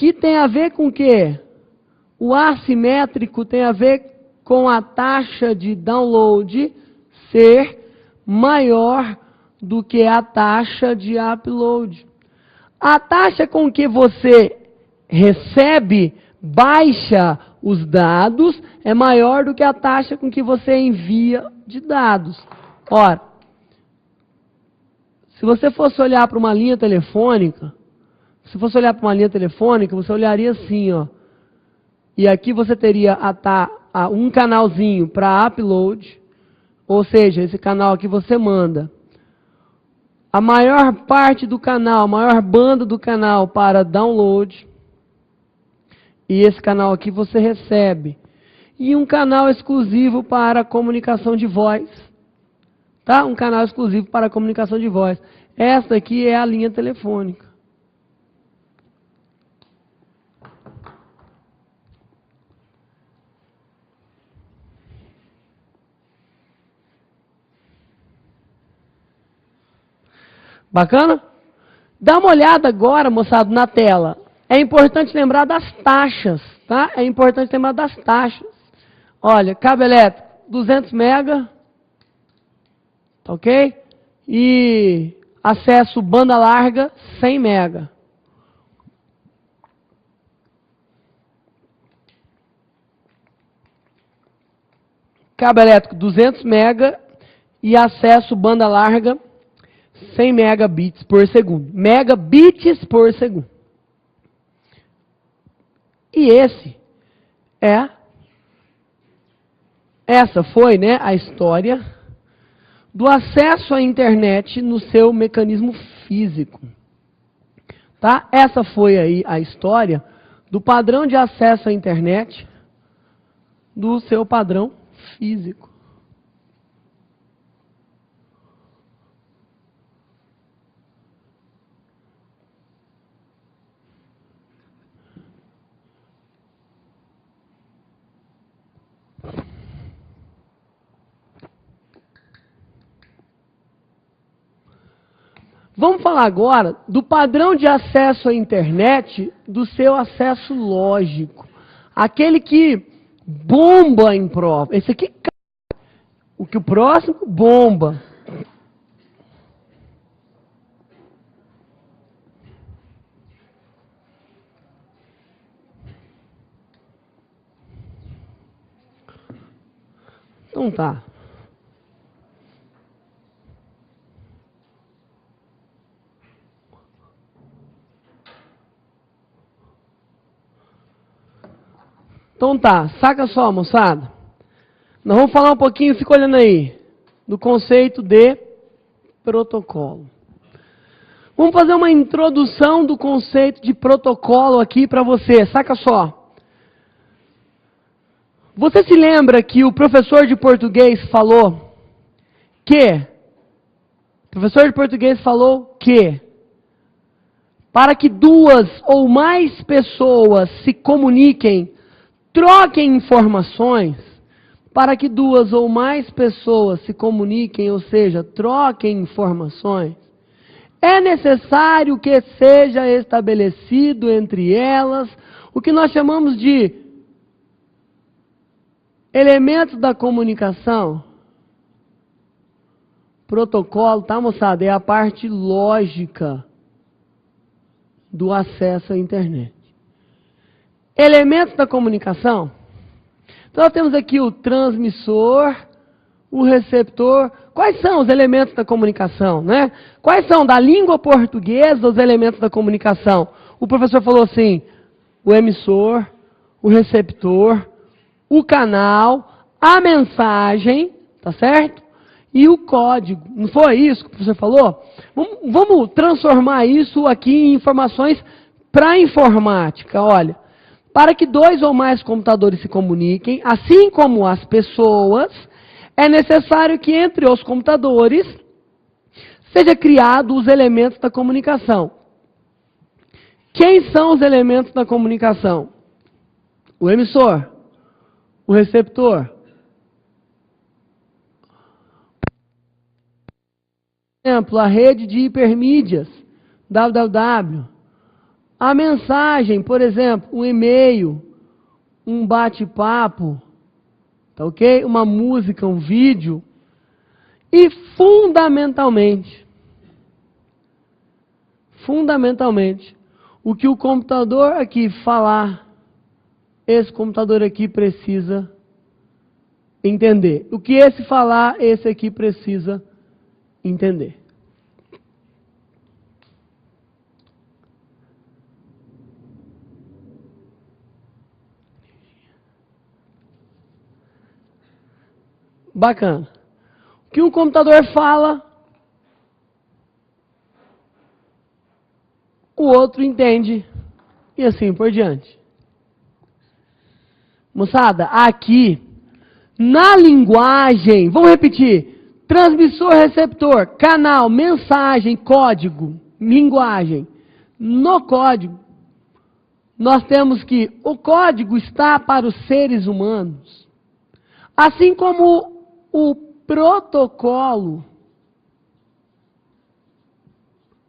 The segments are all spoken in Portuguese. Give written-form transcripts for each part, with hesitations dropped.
aqui tem a ver com o quê? O assimétrico tem a ver com a taxa de download ser maior do que a taxa de upload. A taxa com que você recebe, baixa os dados, é maior do que a taxa com que você envia de dados. Ora, se você fosse olhar para uma linha telefônica, você olharia assim, ó. E aqui você teria um canalzinho para upload, ou seja, esse canal aqui você manda. A maior parte do canal, a maior banda do canal para download. E esse canal aqui você recebe. E um canal exclusivo para comunicação de voz. Tá? Um canal exclusivo para comunicação de voz. Essa aqui é a linha telefônica. Bacana? Dá uma olhada agora, moçada, na tela. É importante lembrar das taxas, tá? É importante lembrar das taxas. Olha, cabo elétrico, 200 mega, ok? E acesso banda larga, 100 mega. Cabo elétrico, 200 mega e acesso banda larga, 100 megabits por segundo. Megabits por segundo. E essa foi, né, a história do acesso à internet no seu mecanismo físico. Tá? Essa foi aí a história do padrão de acesso à internet do seu padrão físico. Vamos falar agora do padrão de acesso à internet do seu acesso lógico. Aquele que bomba em prova. Esse aqui cai. O que o próximo bomba. Então tá. Então tá, saca só, moçada. Nós vamos falar um pouquinho, fica olhando aí, do conceito de protocolo. Vamos fazer uma introdução do conceito de protocolo aqui para você, saca só. Você se lembra que o professor de português falou que para que duas ou mais pessoas se comuniquem, troquem informações, para que duas ou mais pessoas se comuniquem, ou seja, troquem informações, é necessário que seja estabelecido entre elas o que nós chamamos de elementos da comunicação. Protocolo, tá, moçada? É a parte lógica do acesso à internet. Elementos da comunicação. Então, nós temos aqui o transmissor, o receptor. Quais são os elementos da comunicação, né? Quais são, da língua portuguesa, os elementos da comunicação? O professor falou assim, o emissor, o receptor, o canal, a mensagem, tá certo? E o código. Não foi isso que o professor falou? Vamos transformar isso aqui em informações para a informática. Olha, para que dois ou mais computadores se comuniquem, assim como as pessoas, é necessário que entre os computadores seja criado os elementos da comunicação. Quem são os elementos da comunicação? O emissor, o receptor. Por exemplo, a rede de hipermídias, www. A mensagem, por exemplo, um e-mail, um bate-papo, tá ok? Uma música, um vídeo. E fundamentalmente, o que o computador aqui falar, esse computador aqui precisa entender. O que esse falar, esse aqui precisa entender. Bacana. O que um computador fala, o outro entende, e assim por diante. Moçada, aqui, na linguagem, vamos repetir, transmissor, receptor, canal, mensagem, código, linguagem. No código, nós temos que o código está para os seres humanos, assim como o protocolo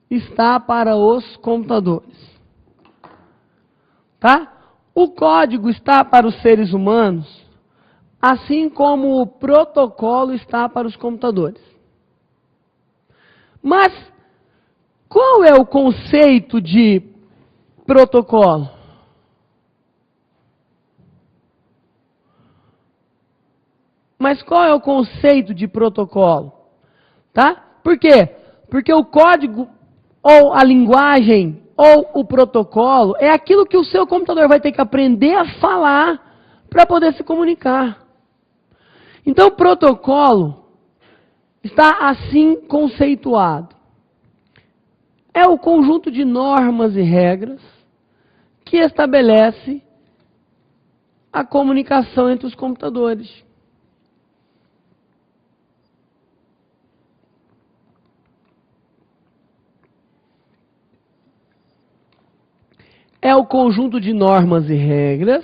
está para os computadores. Tá? O código está para os seres humanos, assim como o protocolo está para os computadores. Mas qual é o conceito de protocolo? Mas qual é o conceito de protocolo? Tá? Por quê? Porque o código, ou a linguagem, ou o protocolo, é aquilo que o seu computador vai ter que aprender a falar para poder se comunicar. Então, o protocolo está assim conceituado. É o conjunto de normas e regras que estabelece a comunicação entre os computadores. É o conjunto de normas e regras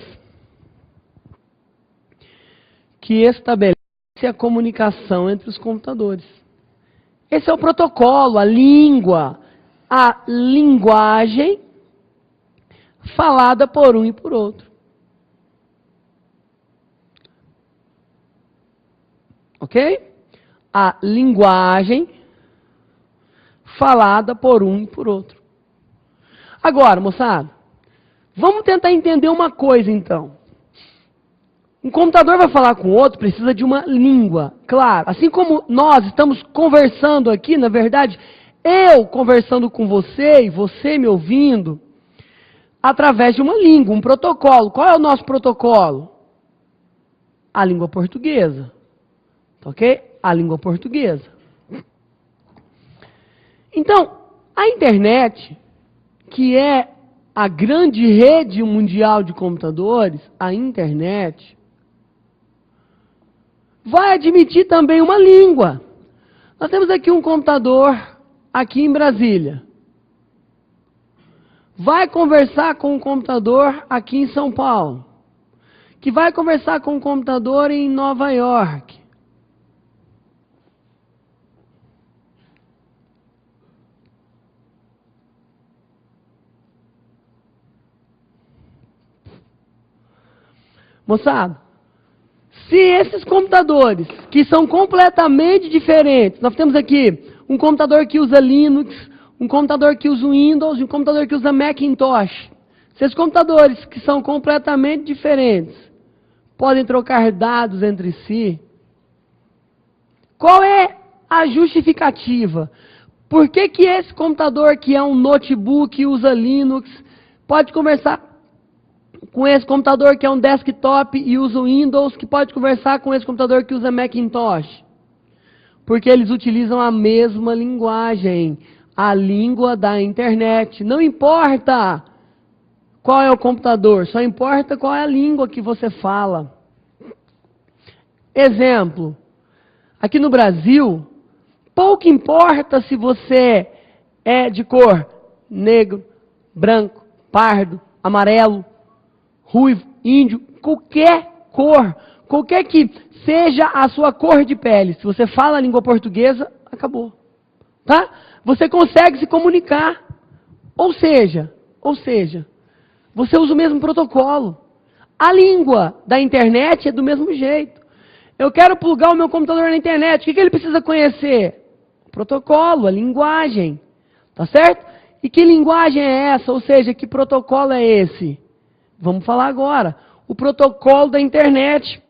que estabelece a comunicação entre os computadores. Esse é o protocolo, a língua, a linguagem falada por um e por outro. Ok? A linguagem falada por um e por outro. Agora, moçada, vamos tentar entender uma coisa, então. Um computador vai falar com o outro, precisa de uma língua, claro. Assim como nós estamos conversando aqui, na verdade, eu conversando com você e você me ouvindo, através de uma língua, um protocolo. Qual é o nosso protocolo? A língua portuguesa. Ok? A língua portuguesa. Então, a internet, que é a grande rede mundial de computadores, a internet, vai admitir também uma língua. Nós temos aqui um computador, aqui em Brasília. Vai conversar com um computador aqui em São Paulo. Que vai conversar com um computador em Nova York. Moçada, se esses computadores, que são completamente diferentes, nós temos aqui um computador que usa Linux, um computador que usa Windows e um computador que usa Macintosh. Se esses computadores, que são completamente diferentes, podem trocar dados entre si, qual é a justificativa? Por que que esse computador, que é um notebook e usa Linux, pode conversar com esse computador que é um desktop e usa o Windows, que pode conversar com esse computador que usa Macintosh? Porque eles utilizam a mesma linguagem, a língua da internet. Não importa qual é o computador, só importa qual é a língua que você fala. Exemplo, aqui no Brasil, pouco importa se você é de cor negro, branco, pardo, amarelo, ruivo, índio, qualquer cor, qualquer que seja a sua cor de pele. Se você fala a língua portuguesa, acabou. Tá? Você consegue se comunicar. Ou seja, Ou seja, você usa o mesmo protocolo. A língua da internet é do mesmo jeito. Eu quero plugar o meu computador na internet. O que ele precisa conhecer? O protocolo, a linguagem. Tá certo? E que linguagem é essa? Ou seja, que protocolo é esse? Vamos falar agora. O protocolo da internet.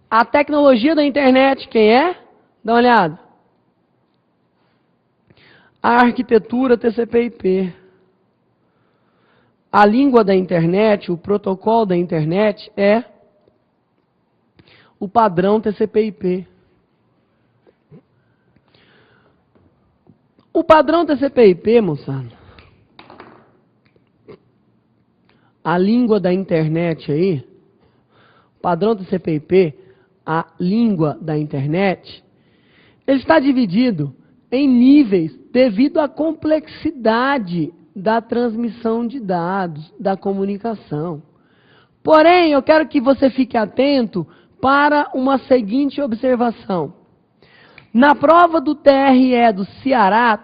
A tecnologia da internet, quem é? Dá uma olhada. A arquitetura TCP/IP. A língua da internet, o protocolo da internet é o padrão TCP/IP. O padrão TCP/IP, moçada, a língua da internet aí, o padrão TCP/IP, a língua da internet, ele está dividido em níveis devido à complexidade da transmissão de dados, da comunicação. Porém, eu quero que você fique atento para uma seguinte observação. Na prova do TRE do Ceará,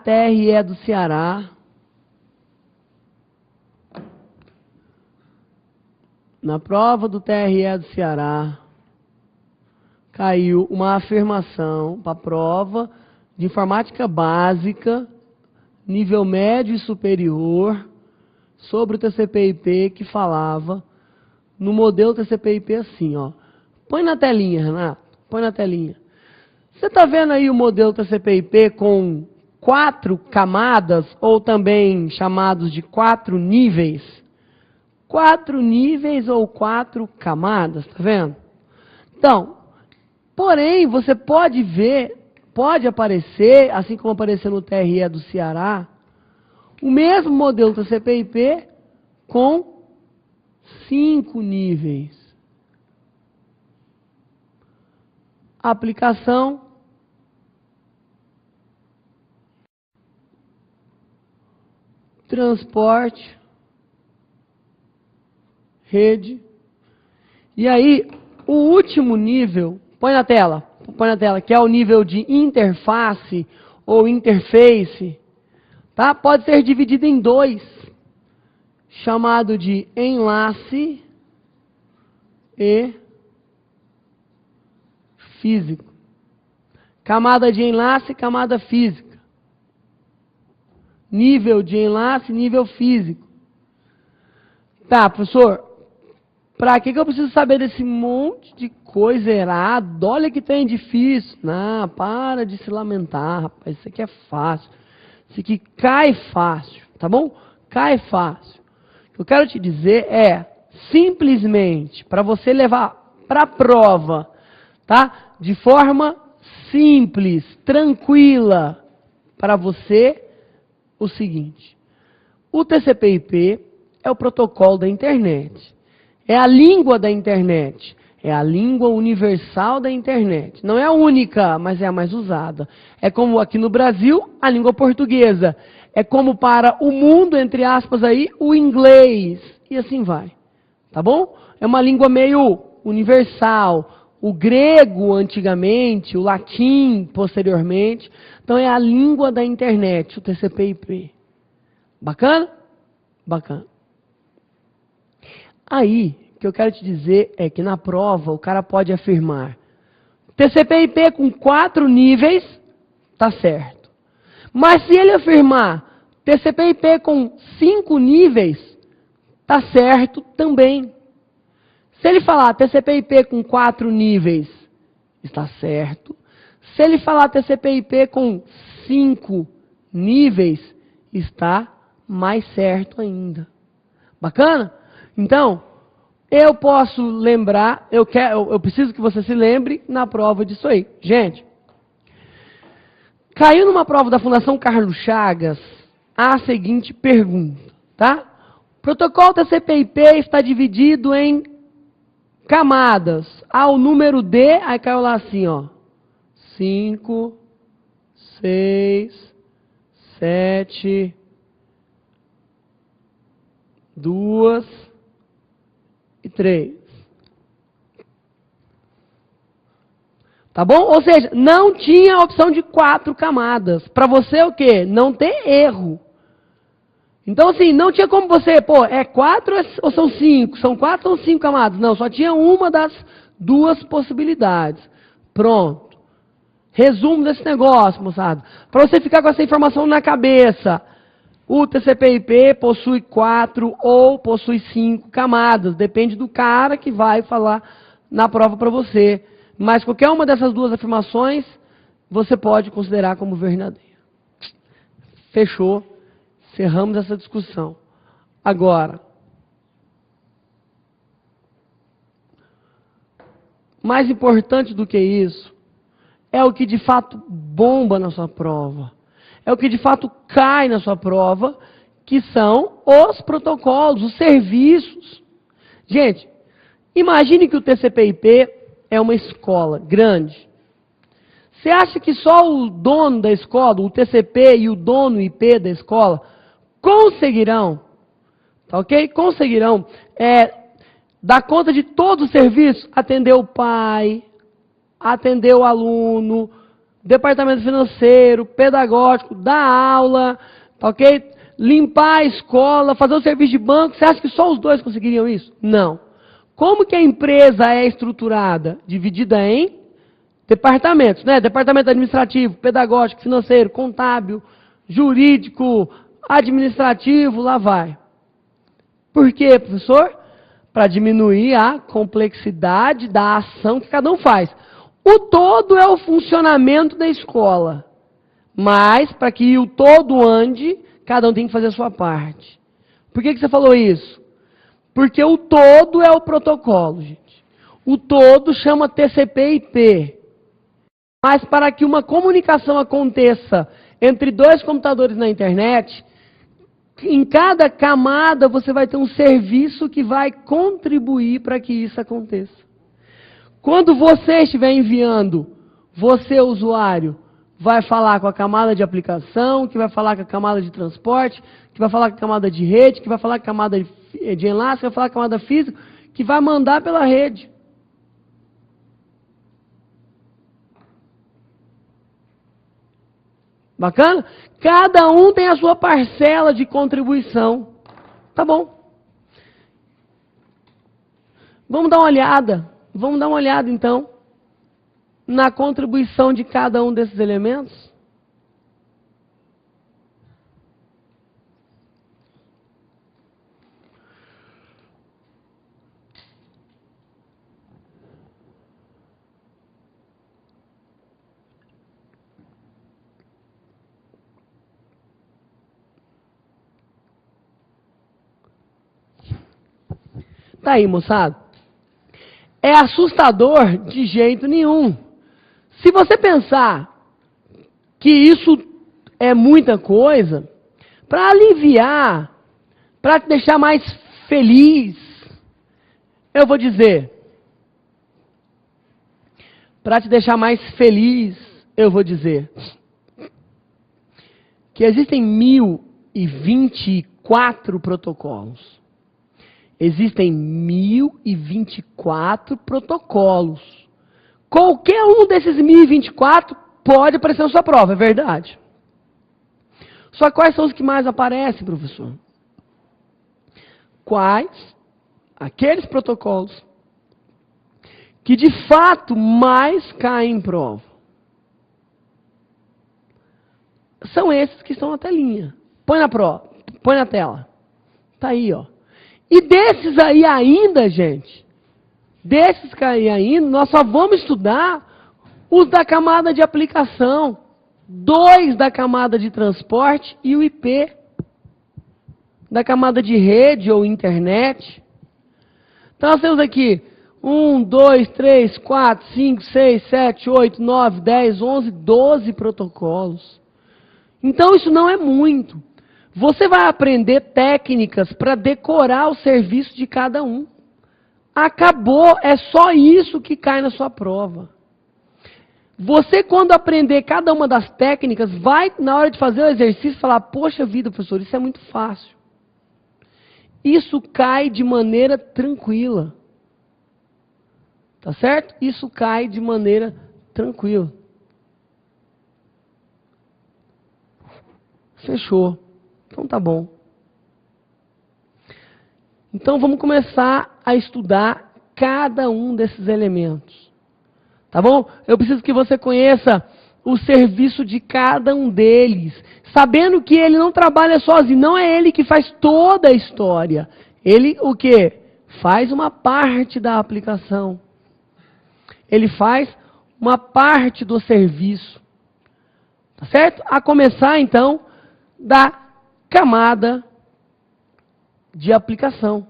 na prova do TRE do Ceará, caiu uma afirmação para a prova de informática básica, nível médio e superior, sobre o TCP/IP, que falava no modelo TCP/IP assim, ó. Põe na telinha, Renato, põe na telinha. Você está vendo aí o modelo TCP/IP com 4 camadas, ou também chamados de 4 níveis? 4 níveis ou 4 camadas, tá vendo? Então, porém, você pode ver, pode aparecer, assim como apareceu no TRE do Ceará, o mesmo modelo TCP/IP com 5 níveis. Aplicação, transporte, rede. E aí, o último nível, põe na tela, que é o nível de interface ou interface, tá? Pode ser dividido em 2, chamado de enlace e físico. Camada de enlace, camada física. Nível de enlace, nível físico. Tá, professor, para que eu preciso saber desse monte de coisa errada? Olha que tem difícil. Não, para de se lamentar, rapaz. Isso aqui é fácil. Isso aqui cai fácil, tá bom? Cai fácil. O que eu quero te dizer é, simplesmente, para você levar para a prova, tá? De forma simples, tranquila, para você, o seguinte. O TCP/IP é o protocolo da internet. É a língua da internet. É a língua universal da internet. Não é a única, mas é a mais usada. É como aqui no Brasil, a língua portuguesa. É como para o mundo, entre aspas, aí, o inglês. E assim vai. Tá bom? É uma língua meio universal. O grego, antigamente, o latim, posteriormente. Então, é a língua da internet, o TCP/IP. Bacana? Bacana. Aí, o que eu quero te dizer é que na prova o cara pode afirmar TCP/IP com 4 níveis, tá certo. Mas se ele afirmar TCP/IP com 5 níveis, tá certo também. Se ele falar TCP/IP com 4 níveis, está certo. Se ele falar TCP/IP com 5 níveis, está mais certo ainda. Bacana? Então, eu posso lembrar, eu preciso que você se lembre na prova disso aí. Gente, caiu numa prova da Fundação Carlos Chagas a seguinte pergunta, tá? O protocolo TCP/IP está dividido em camadas. O número D, aí caiu lá assim, ó. 5, 6, 7, 2 e 3. Tá bom? Ou seja, não tinha a opção de 4 camadas. Para você o quê? Não ter erro. Então, assim, não tinha como você, pô, é 4 ou são 5? São 4 ou 5 camadas? Não, só tinha uma das duas possibilidades. Pronto. Resumo desse negócio, moçada. Para você ficar com essa informação na cabeça, o TCP/IP possui 4 ou possui 5 camadas. Depende do cara que vai falar na prova para você. Mas qualquer uma dessas duas afirmações, você pode considerar como verdadeira. Fechou. Cerramos essa discussão. Agora, mais importante do que isso, é o que de fato bomba na sua prova. É o que de fato cai na sua prova, que são os protocolos, os serviços. Gente, imagine que o TCP/IP é uma escola grande. Você acha que só o dono da escola, o TCP e o dono IP da escola, conseguirão, tá ok? Conseguirão dar conta de todo o serviço? Atender o pai, atender o aluno, departamento financeiro, pedagógico, dar aula, tá ok? Limpar a escola, fazer o serviço de banco. Você acha que só os dois conseguiriam isso? Não. Como que a empresa é estruturada? Dividida em departamentos, né? Departamento administrativo, pedagógico, financeiro, contábil, jurídico, administrativo, lá vai. Por quê, professor? Para diminuir a complexidade da ação que cada um faz. O todo é o funcionamento da escola. Mas, para que o todo ande, cada um tem que fazer a sua parte. Por que você falou isso? Porque o todo é o protocolo, gente. O todo chama TCP/IP. Mas para que uma comunicação aconteça entre dois computadores na internet, em cada camada você vai ter um serviço que vai contribuir para que isso aconteça. Quando você estiver enviando, você, usuário, vai falar com a camada de aplicação, que vai falar com a camada de transporte, que vai falar com a camada de rede, que vai falar com a camada de enlace, que vai falar com a camada física, que vai mandar pela rede. Bacana? Cada um tem a sua parcela de contribuição. Tá bom. Vamos dar uma olhada. Vamos dar uma olhada, então, na contribuição de cada um desses elementos. Tá aí, moçada. É assustador de jeito nenhum. Se você pensar que isso é muita coisa, para aliviar, para te deixar mais feliz, eu vou dizer, para te deixar mais feliz, eu vou dizer, que existem 1024 protocolos. Existem 1024 protocolos. Qualquer um desses 1024 pode aparecer na sua prova, é verdade. Só quais são os que mais aparecem, professor? Quais? Aqueles protocolos que de fato mais caem em prova. São esses que estão na telinha. Põe na prova, põe na tela. Tá aí, ó. E desses aí ainda, gente, desses aí ainda, nós só vamos estudar os da camada de aplicação, 2 da camada de transporte e o IP, da camada de rede ou internet. Então nós temos aqui 1, 2, 3, 4, 5, 6, 7, 8, 9, 10, 11, 12 protocolos. Então isso não é muito. Você vai aprender técnicas para decorar o serviço de cada um. Acabou, é só isso que cai na sua prova. Você, quando aprender cada uma das técnicas, vai, na hora de fazer o exercício, falar, poxa vida, professor, isso é muito fácil. Isso cai de maneira tranquila. Tá certo? Isso cai de maneira tranquila. Fechou. Então tá bom. Então vamos começar a estudar cada um desses elementos. Tá bom? Eu preciso que você conheça o serviço de cada um deles, sabendo que ele não trabalha sozinho, não é ele que faz toda a história. Ele o quê? Faz uma parte da aplicação. Ele faz uma parte do serviço. Tá certo? A começar então da camada de aplicação.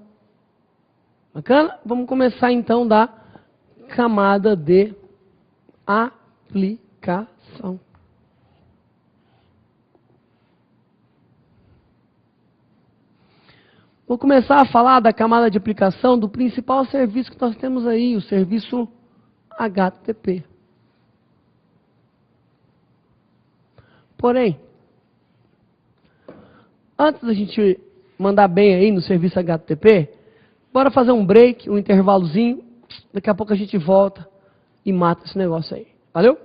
Bacana? Vamos começar então da camada de aplicação. Vou começar a falar da camada de aplicação do principal serviço que nós temos aí, o serviço HTTP. Porém, antes da gente mandar bem aí no serviço HTTP, bora fazer um break, um intervalozinho, daqui a pouco a gente volta e mata esse negócio aí. Valeu?